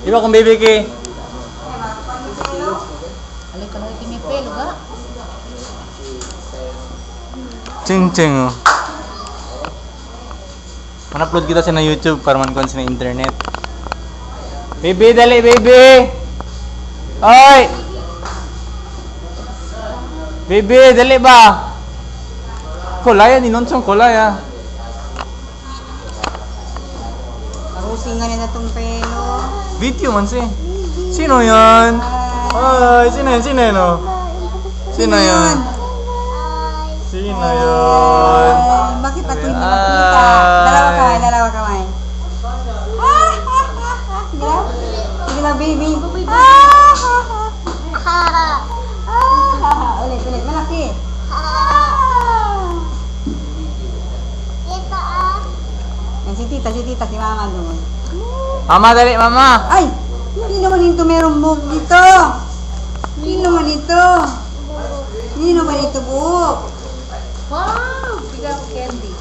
Di ba kung baby ki? Alay ka lang kimi pelo ga. Ching oh. Man-upload kita sa na YouTube para man kon sa internet. Baby, dali baby. Oy. Baby, dali ba? Kulaya ni nonsong kulaya. Parusingan na tong pelo. Video man si. Sino 'yan? Ay, sino 'yan? Sino 'yan? Oh? Sino 'yan? Sino 'yan? Bakit pa hindi makita? Dalawa kamay. Sige na, baby. Ulit, malaki. Yan, si tita, si mama doon. Mama, dali, mama. Ay! Hindi naman ito merong buhok dito. Hindi naman ito. Hindi naman ito buhok. Wow! Bigyan ko candy.